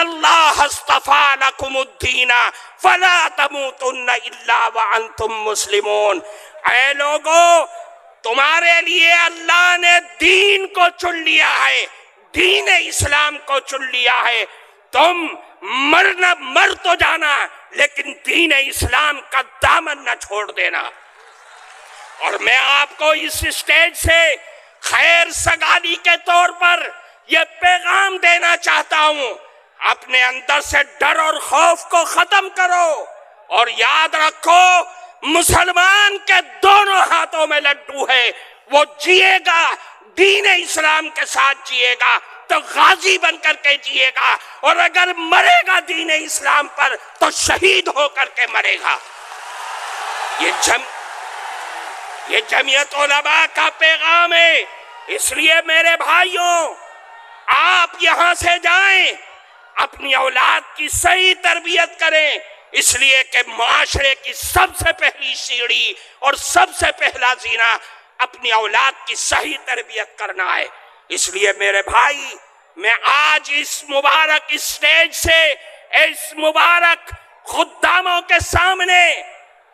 اللہ اصطفیٰ لکم الدین فلا تموتن الا وانتم مسلمون۔ اے لوگو، تمہارے لیے اللہ نے دین کو چن لیا ہے، دین اسلام کو چن لیا ہے۔ تم مر تو جانا لیکن دین اسلام کا دامن نہ چھوڑ دینا۔ اور میں آپ کو اس اسٹیج سے خیر سگالی کے طور پر یہ پیغام دینا چاہتا ہوں، اپنے اندر سے ڈر اور خوف کو ختم کرو، اور یاد رکھو مسلمان کے دونوں ہاتھوں میں لڈو ہے۔ وہ جیے گا دین اسلام کے ساتھ جیے گا تو غازی بن کر کے جیے گا، اور اگر مرے گا دین اسلام پر تو شہید ہو کر کے مرے گا۔ یہ جمعیت علماء کا پیغام ہے۔ اس لیے میرے بھائیوں، آپ یہاں سے جائیں، اپنی اولاد کی صحیح تربیت کریں، اس لیے کہ معاشرے کی سب سے پہلی سیڑھی اور سب سے پہلا زینہ اپنی اولاد کی صحیح تربیت کرنا ہے۔ اس لیے میرے بھائی، میں آج اس مبارک اسٹیج سے اس مبارک خداموں کے سامنے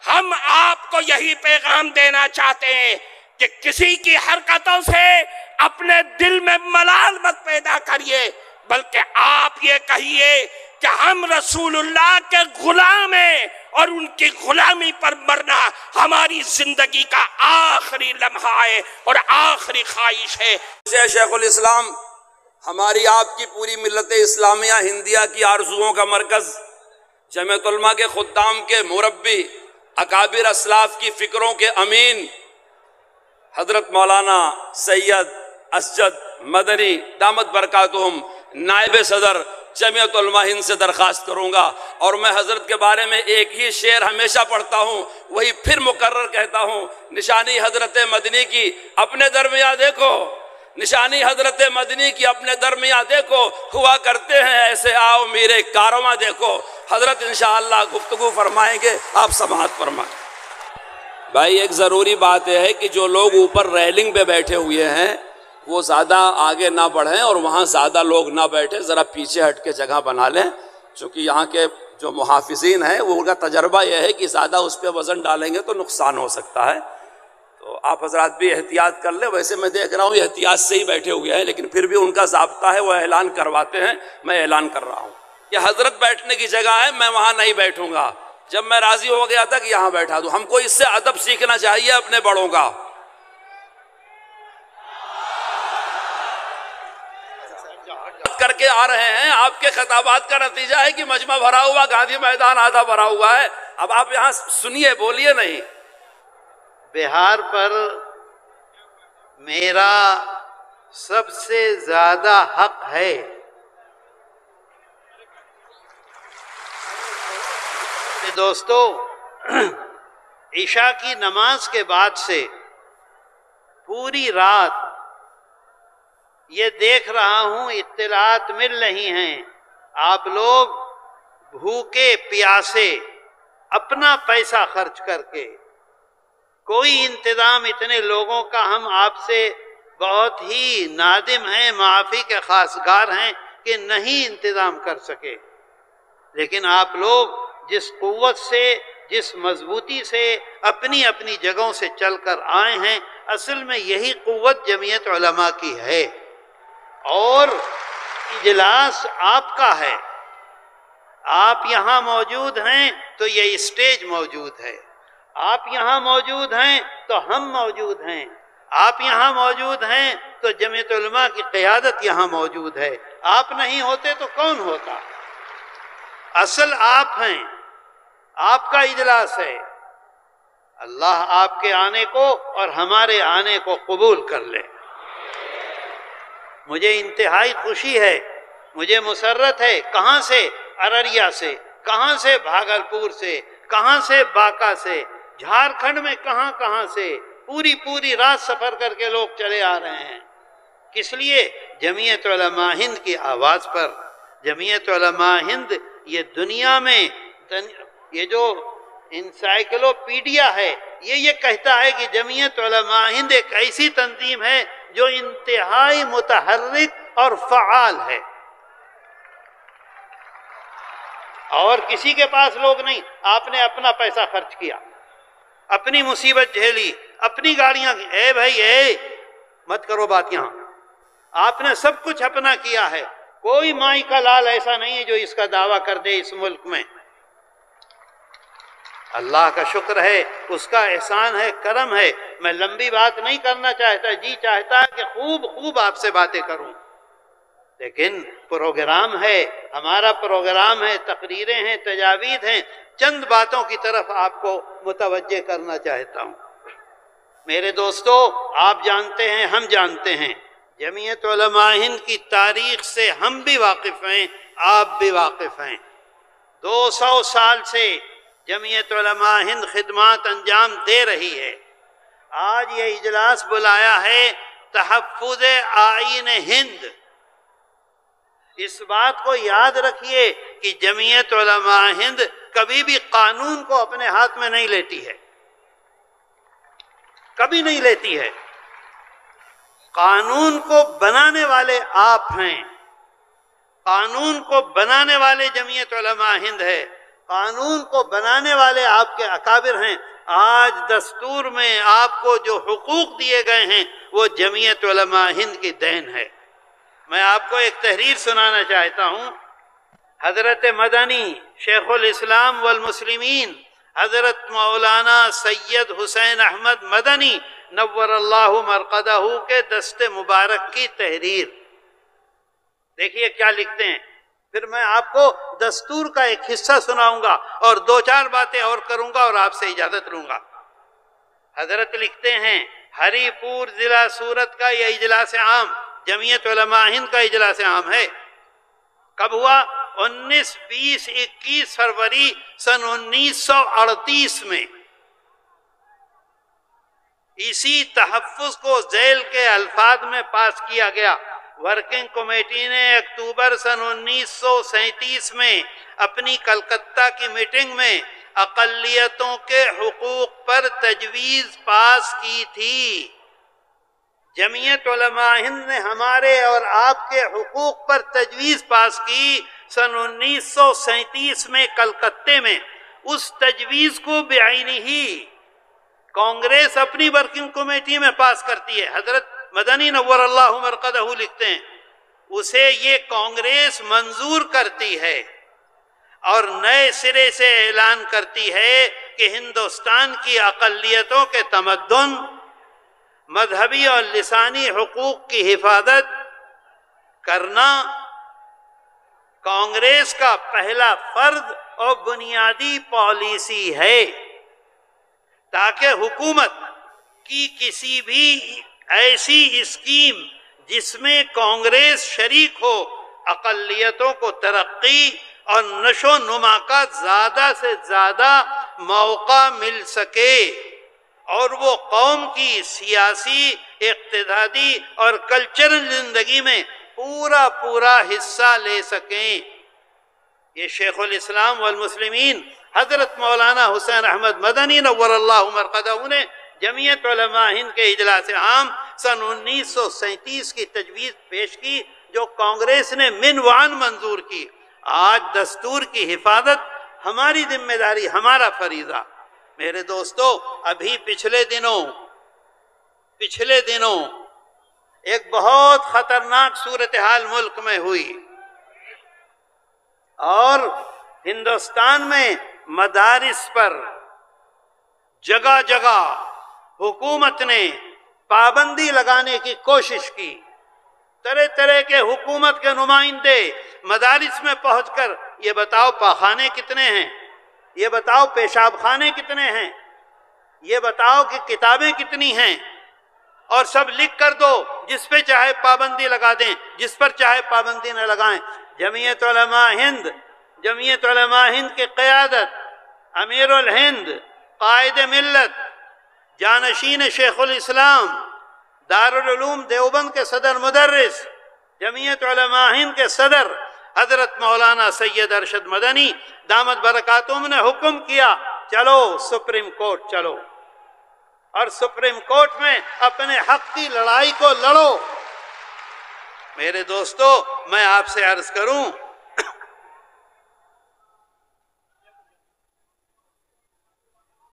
ہم آپ کو یہی پیغام دینا چاہتے ہیں کہ کسی کی حرکتوں سے اپنے دل میں ملال مت پیدا کریے، بلکہ آپ یہ کہیے کہ ہم رسول اللہ کے غلام ہیں، اور ان کی غلامی پر مرنا ہماری زندگی کا آخری لمحہ ہے اور آخری خواہش ہے۔ شیخ الاسلام ہماری آپ کی پوری ملت اسلامیہ ہندیہ کی آرزوؤں کا مرکز، جمعیت علماء کے خدام کے مربی، اکابر اسلاف کی فکروں کے امین حضرت مولانا سید اسجد مدنی دامت برکاتہم نائب صدر جمعیت علماء ہند سے درخواست کروں گا، اور میں حضرت کے بارے میں ایک ہی شعر ہمیشہ پڑھتا ہوں، وہی پھر مکرر کہتا ہوں، نشانی حضرت مدنی کی اپنے درمیان دیکھو، نشانی حضرت مدنی کی اپنے درمیان دیکھو، ہوا کرتے ہیں ایسے آؤ میرے کارواں دیکھو۔ حضرت انشاءاللہ گفتگو فرمائیں گے، آپ سماعت فرمائیں۔ بھائی ایک ضروری بات یہ ہے کہ جو لوگ اوپر ریلنگ پہ بیٹھے ہوئے ہیں وہ زیادہ آگے نہ بڑھیں، اور وہاں زیادہ لوگ نہ بیٹھیں، ذرا پیچھے ہٹ کے جگہ بنا لیں، چونکہ یہاں کے جو محافظین ہیں وہ ان کا تجربہ یہ ہے کہ زیادہ اس پہ وزن ڈالیں گے تو نقصان ہو سکتا ہے۔ تو آپ حضرات بھی احتیاط کر لیں۔ ویسے میں دیکھ رہا ہوں یہ احتیاط سے ہی بیٹھے ہوئے ہیں، لیکن پھر بھی ان کا ضابطہ ہے، وہ اعلان کرواتے ہیں، میں اعلان کر رہا ہوں کہ حضرت بیٹھنے کی جگہ ہے، میں وہاں نہیں بیٹھوں گا۔ جب میں راضی ہو گیا تھا کہ یہاں بیٹھا دوں، ہم کو اس سے ادب سیکھنا چاہیے اپنے بڑوں کا۔ کر کے آ رہے ہیں، آپ کے خطابات کا نتیجہ ہے کہ مجمع بھرا ہوا، گاندھی میدان آدھا بھرا ہوا ہے۔ اب آپ یہاں سنیے، بولیے نہیں۔ بہار پر میرا سب سے زیادہ حق ہے۔ کہ دوستو، عشاء کی نماز کے بعد سے پوری رات یہ دیکھ رہا ہوں، اطلاعات مل رہی ہیں، آپ لوگ بھوکے پیاسے اپنا پیسہ خرچ کر کے، کوئی انتظام اتنے لوگوں کا ہم آپ سے بہت ہی نادم ہیں، معافی کے خواستگار ہیں کہ نہیں انتظام کر سکے، لیکن آپ لوگ جس قوت سے، جس مضبوطی سے اپنی اپنی جگہوں سے چل کر آئے ہیں، اصل میں یہی قوت جمعیت علماء کی ہے، اور اجلاس آپ کا ہے۔ آپ یہاں موجود ہیں تو یہ اسٹیج موجود ہے، آپ یہاں موجود ہیں تو ہم موجود ہیں، آپ یہاں موجود ہیں تو جمعیت علماء کی قیادت یہاں موجود ہے۔ آپ نہیں ہوتے تو کون ہوتا؟ اصل آپ ہیں، آپ کا اجلاس ہے۔ اللہ آپ کے آنے کو اور ہمارے آنے کو قبول کر لے۔ مجھے انتہائی خوشی ہے، مجھے مسرت ہے، کہاں سے؟ ارریہ سے، کہاں سے؟ بھاگلپور سے، کہاں سے؟ باکا سے، جھارکھنڈ میں کہاں کہاں سے، پوری رات سفر کر کے لوگ چلے آ رہے ہیں۔ کس لیے؟ جمعیت علماء ہند کی آواز پر۔ جمعیت علماء ہند یہ دنیا میں، یہ جو انسائکلوپیڈیا ہے، یہ کہتا ہے کہ جمعیت علماء ہند ایک ایسی تنظیم ہے جو انتہائی متحرک اور فعال ہے۔ اور کسی کے پاس لوگ نہیں. آپ نے اپنا پیسہ خرچ کیا، اپنی مصیبت جھیلی، اپنی گاڑیاں. اے بھائی اے مت کرو بات یہاں. آپ نے سب کچھ اپنا کیا ہے. کوئی مائی کا لال ایسا نہیں ہے جو اس کا دعویٰ کر دے اس ملک میں. اللہ کا شکر ہے، اس کا احسان ہے، کرم ہے. میں لمبی بات نہیں کرنا چاہتا، جی چاہتا ہے کہ خوب آپ سے باتیں کروں، لیکن پروگرام ہے، ہمارا پروگرام ہے، تقریریں ہیں، تجاویز ہیں. چند باتوں کی طرف آپ کو متوجہ کرنا چاہتا ہوں. میرے دوستو، آپ جانتے ہیں، ہم جانتے ہیں، جمعیت علماء ہند کی تاریخ سے ہم بھی واقف ہیں، آپ بھی واقف ہیں. 200 سال سے جمعیت علماء ہند خدمات انجام دے رہی ہے. آج یہ اجلاس بلایا ہے تحفظ آئین ہند. اس بات کو یاد رکھیے کہ جمعیت علماء ہند کبھی بھی قانون کو اپنے ہاتھ میں نہیں لیتی ہے، کبھی نہیں لیتی ہے. قانون کو بنانے والے آپ ہیں، قانون کو بنانے والے جمعیت علماء ہند ہے، قانون کو بنانے والے آپ کے اکابر ہیں. آج دستور میں آپ کو جو حقوق دیے گئے ہیں وہ جمعیت علماء ہند کی دین ہے. میں آپ کو ایک تحریر سنانا چاہتا ہوں. حضرت مدنی شیخ الاسلام والمسلمین حضرت مولانا سید حسین احمد مدنی نور اللہ مرقدہ کے دست مبارک کی تحریر. دیکھیے کیا لکھتے ہیں. پھر میں آپ کو دستور کا ایک حصہ سناؤں گا اور 2-4 باتیں اور کروں گا اور آپ سے اجازت لوں گا. حضرت لکھتے ہیں، ہری پور ضلع سورت کا یہ اجلاس عام جمعیت علماء ہند کا اجلاس عام ہے. کب ہوا؟ 19، 20، 21 فروری سن 1938 میں. اسی تحفظ کو ذیل کے الفاظ میں پاس کیا گیا. ورکنگ کمیٹی نے اکتوبر سن 1937 میں اپنی کلکتہ کی میٹنگ میں اقلیتوں کے حقوق پر تجویز پاس کی تھی. جمعیت علماء ہند نے ہمارے اور آپ کے حقوق پر تجویز پاس کی سن 1937 میں کلکتے میں. اس تجویز کو بعینی ہی کانگریس اپنی ورکنگ کمیٹی میں پاس کرتی ہے. حضرت مدنی نور اللہ مرقدہ لکھتے ہیں اسے یہ کانگریس منظور کرتی ہے اور نئے سرے سے اعلان کرتی ہے کہ ہندوستان کی اقلیتوں کے تمدن، مذہبی اور لسانی حقوق کی حفاظت کرنا کانگریس کا پہلا فرض اور بنیادی پالیسی ہے، تاکہ حکومت کی کسی بھی ایسی اسکیم جس میں کانگریس شریک ہو اقلیتوں کو ترقی اور نشو و نما کا زیادہ سے زیادہ موقع مل سکے اور وہ قوم کی سیاسی، اقتصادی اور کلچرل زندگی میں پورا حصہ لے سکیں. یہ شیخ الاسلام والمسلمین حضرت مولانا حسین احمد مدنی نور اللہ مرقدہ نے جمعیت علماء ہند کے اجلاس عام سن 1937 کی تجویز پیش کی، جو کانگریس نے منوان منظور کی. آج دستور کی حفاظت ہماری ذمہ داری، ہمارا فریضہ. میرے دوستو، ابھی پچھلے دنوں ایک بہت خطرناک صورتحال ملک میں ہوئی اور ہندوستان میں مدارس پر جگہ جگہ حکومت نے پابندی لگانے کی کوشش کی. طرح طرح کے حکومت کے نمائندے مدارس میں پہنچ کر یہ بتاؤ پاخانے کتنے ہیں، یہ بتاؤ پیشاب خانے کتنے ہیں، یہ بتاؤ کہ کتابیں کتنی ہیں، اور سب لکھ کر دو، جس پہ چاہے پابندی لگا دیں، جس پر چاہے پابندی نہ لگائیں. جمعیت علماء ہند کی قیادت امیر الہند، قائد ملت، جانشین شیخ الاسلام، دارالعلوم دیوبند کے صدر مدرس، جمعیت علماء ہند کے صدر حضرت مولانا سید ارشد مدنی دامت برکاتہم نے حکم کیا، چلو سپریم کورٹ چلو اور سپریم کورٹ میں اپنے حق کی لڑائی کو لڑو. میرے دوستو، میں آپ سے عرض کروں